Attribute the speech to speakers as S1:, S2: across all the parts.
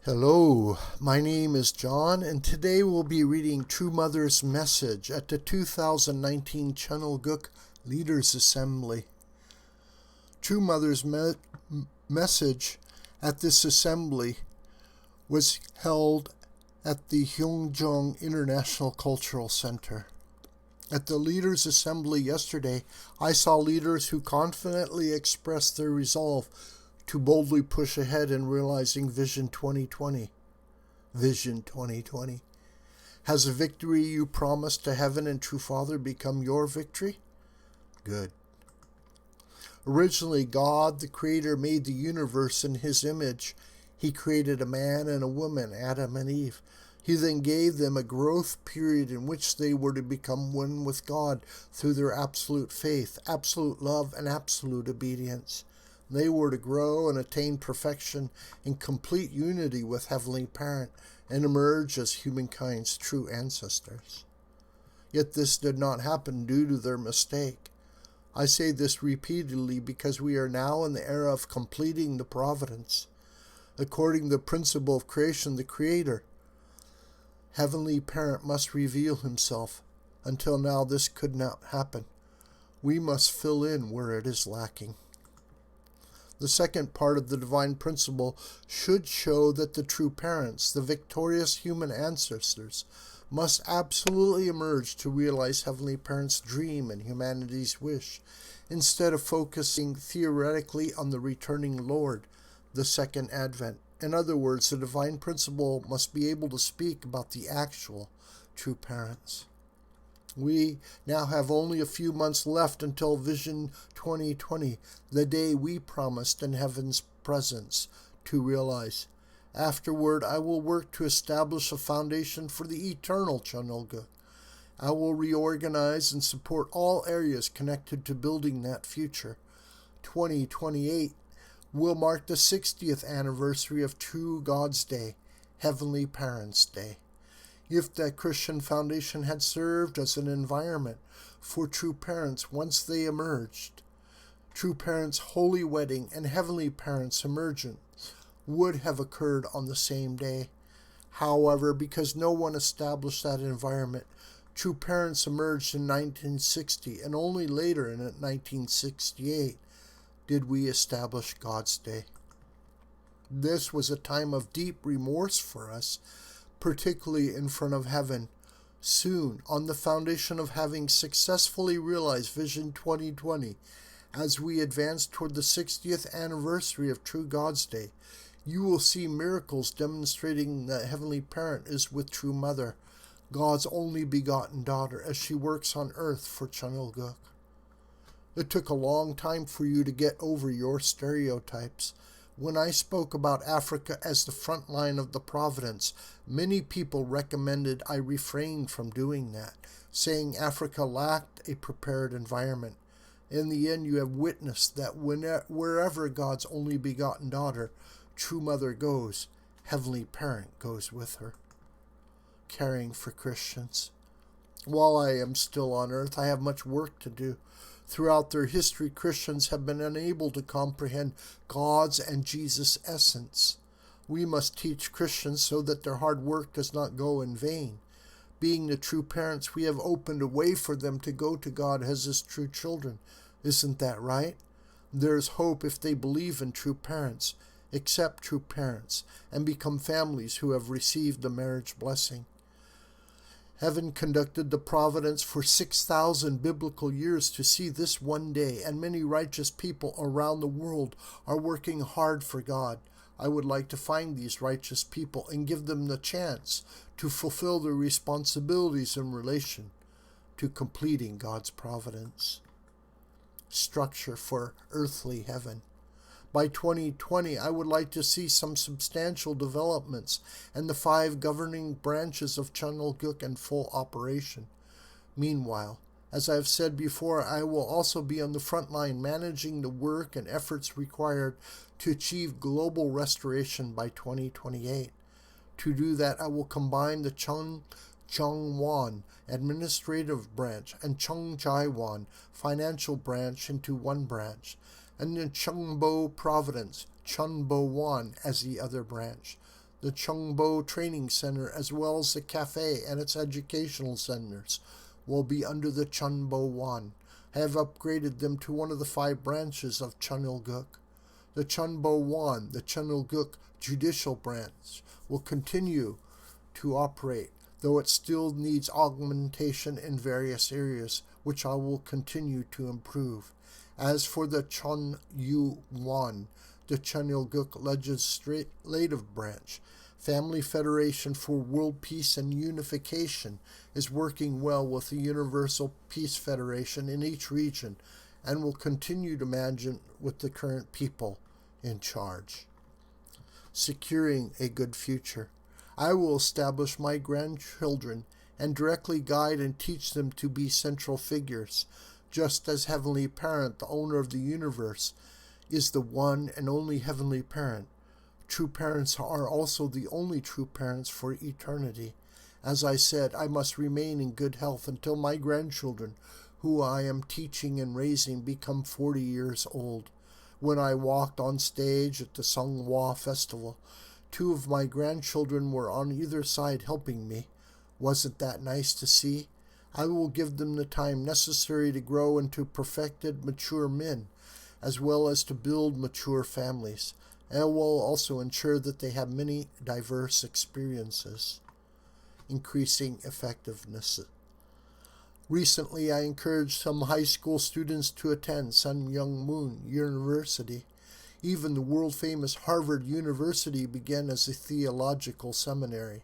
S1: Hello, my name is John, and today we'll be reading True Mother's message at the 2019 Cheon Leaders Assembly. True Mother's message at this assembly was held at the Hyojeong International Cultural Center. At the Leaders Assembly yesterday, I saw leaders who confidently expressed their resolve to boldly push ahead in realizing Vision 2020. Vision 2020. Has the victory you promised to heaven and True Father become your victory? Good. Originally, God, the Creator, made the universe in His image. He created a man and a woman, Adam and Eve. He then gave them a growth period in which they were to become one with God through their absolute faith, absolute love, and absolute obedience. They were to grow and attain perfection in complete unity with Heavenly Parent and emerge as humankind's true ancestors. Yet this did not happen due to their mistake. I say this repeatedly because we are now in the era of completing the providence. According to the principle of creation, the Creator, Heavenly Parent, must reveal Himself. Until now, this could not happen. We must fill in where it is lacking. The second part of the divine principle should show that the true parents, the victorious human ancestors, must absolutely emerge to realize Heavenly Parent's dream and humanity's wish, instead of focusing theoretically on the returning Lord, the second advent. In other words, the divine principle must be able to speak about the actual true parents. We now have only a few months left until Vision 2020, the day we promised in heaven's presence to realize. Afterward, I will work to establish a foundation for the eternal Cheon. I will reorganize and support all areas connected to building that future. 2028 will mark the 60th anniversary of True God's Day, Heavenly Parents' Day. If that Christian foundation had served as an environment for true parents once they emerged, true parents' holy wedding and heavenly parents' emergence would have occurred on the same day. However, because no one established that environment, true parents emerged in 1960, and only later in 1968 did we establish God's Day. This was a time of deep remorse for us, particularly in front of heaven. Soon, on the foundation of having successfully realized Vision 2020, as we advance toward the 60th anniversary of True God's Day, you will see miracles demonstrating that Heavenly Parent is with True Mother, God's only begotten daughter, as she works on earth for Cheon. It took a long time for you to get over your stereotypes. When I spoke about Africa as the front line of the providence, many people recommended I refrain from doing that, saying Africa lacked a prepared environment. In the end, you have witnessed that wherever God's only begotten daughter, True Mother, goes, Heavenly Parent goes with her, caring for Christians. While I am still on earth, I have much work to do. Throughout their history, Christians have been unable to comprehend God's and Jesus' essence. We must teach Christians so that their hard work does not go in vain. Being the true parents, we have opened a way for them to go to God as His true children. Isn't that right? There is hope if they believe in true parents, accept true parents, and become families who have received the marriage blessing. Heaven conducted the providence for 6,000 biblical years to see this one day, and many righteous people around the world are working hard for God. I would like to find these righteous people and give them the chance to fulfill their responsibilities in relation to completing God's providence. Structure for earthly heaven. By 2020, I would like to see some substantial developments and the 5 governing branches of Cheon in full operation. Meanwhile, as I have said before, I will also be on the front line managing the work and efforts required to achieve global restoration by 2028. To do that, I will combine the Cheongwon administrative branch and Cheongjaiwon financial branch into one branch, and the Cheongbo Providence, Cheonbo-won, as the other branch. The Cheongbo Training Center, as well as the cafe and its educational centers, will be under the Cheonbo Wan. I have upgraded them to one of the 5 branches of Cheonilguk. The Cheonbo Wan, the Cheonilguk Judicial Branch, will continue to operate, though it still needs augmentation in various areas, which I will continue to improve. As for the Cheonyu Wan, the Cheonilguk Legislative Branch, Family Federation for World Peace and Unification is working well with the Universal Peace Federation in each region and will continue to manage with the current people in charge. Securing a good future. I will establish my grandchildren and directly guide and teach them to be central figures, just as Heavenly Parent, the owner of the universe, is the one and only Heavenly Parent. True parents are also the only true parents for eternity. As I said, I must remain in good health until my grandchildren, who I am teaching and raising, become 40 years old. When I walked on stage at the Songhua Festival, 2 of my grandchildren were on either side helping me. Wasn't that nice to see? I will give them the time necessary to grow into perfected, mature men, as well as to build mature families. And will also ensure that they have many diverse experiences. Increasing effectiveness. Recently, I encouraged some high school students to attend Sun Myung Moon University. Even the world-famous Harvard University began as a theological seminary.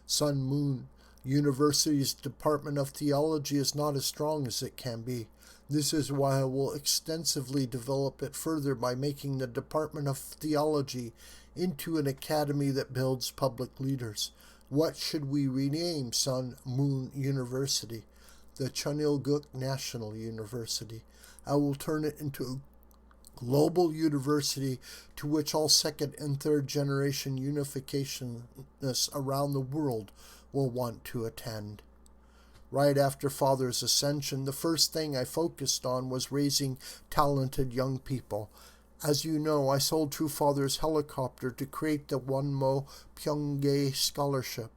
S1: Sun Moon University's Department of Theology is not as strong as it can be. This is why I will extensively develop it further by making the Department of Theology into an academy that builds public leaders. What should we rename Sun Moon University? The Cheonilguk National University. I will turn it into a global university to which all second and third generation unificationists around the world will want to attend. Right after Father's ascension, the first thing I focused on was raising talented young people. As you know, I sold True Father's helicopter to create the Wonmo Pyonggae Scholarship.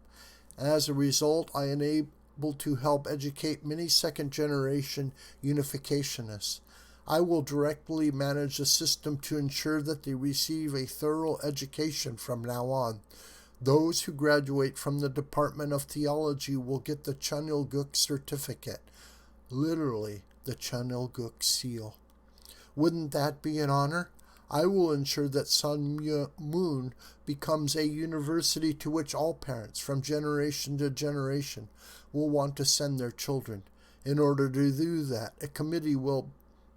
S1: As a result, I am able to help educate many second-generation unificationists. I will directly manage the system to ensure that they receive a thorough education from now on. Those who graduate from the Department of Theology will get the Cheonilguk certificate, literally the Cheonilguk seal. Wouldn't that be an honor? I will ensure that Sun Moon becomes a university to which all parents, from generation to generation, will want to send their children. In order to do that, a committee will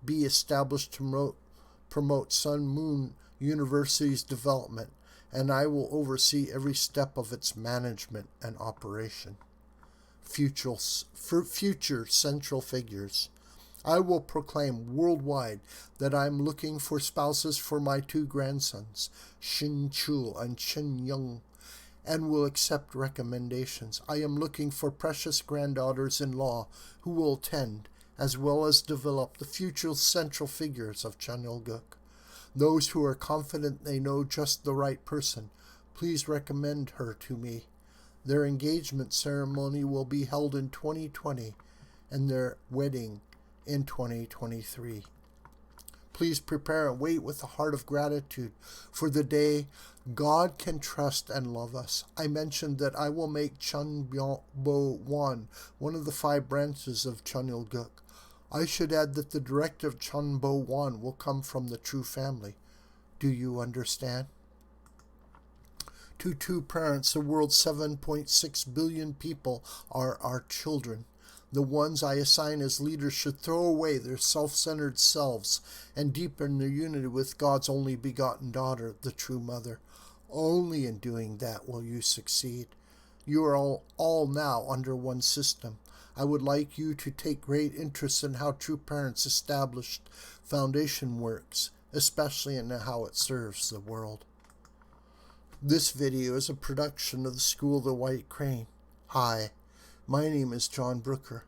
S1: be established to promote Sun Moon University's development, and I will oversee every step of its management and operation. Future central figures. I will proclaim worldwide that I am looking for spouses for my 2 grandsons, Shin Chul and Shin Young, and will accept recommendations. I am looking for precious granddaughters-in-law who will attend, as well as develop the future central figures of Cheonilguk. Those who are confident they know just the right person, please recommend her to me. Their engagement ceremony will be held in 2020 and their wedding in 2023. Please prepare and wait with a heart of gratitude for the day God can trust and love us. I mentioned that I will make Cheonbo Wan one of the 5 branches of Cheonilguk. I should add that the director of Cheonbo Wan will come from the True family. Do you understand? To true parents, the world's 7.6 billion people are our children. The ones I assign as leaders should throw away their self-centered selves and deepen their unity with God's only begotten daughter, the true mother. Only in doing that will you succeed. You are all now under one system. I would like you to take great interest in how True Parents' established foundation works, especially in how it serves the world. This video is a production of the School of the White Crane. Hi, my name is John Brooker.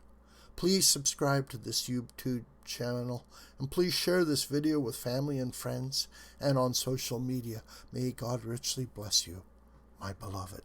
S1: Please subscribe to this YouTube channel, and please share this video with family and friends and on social media. May God richly bless you. my beloved.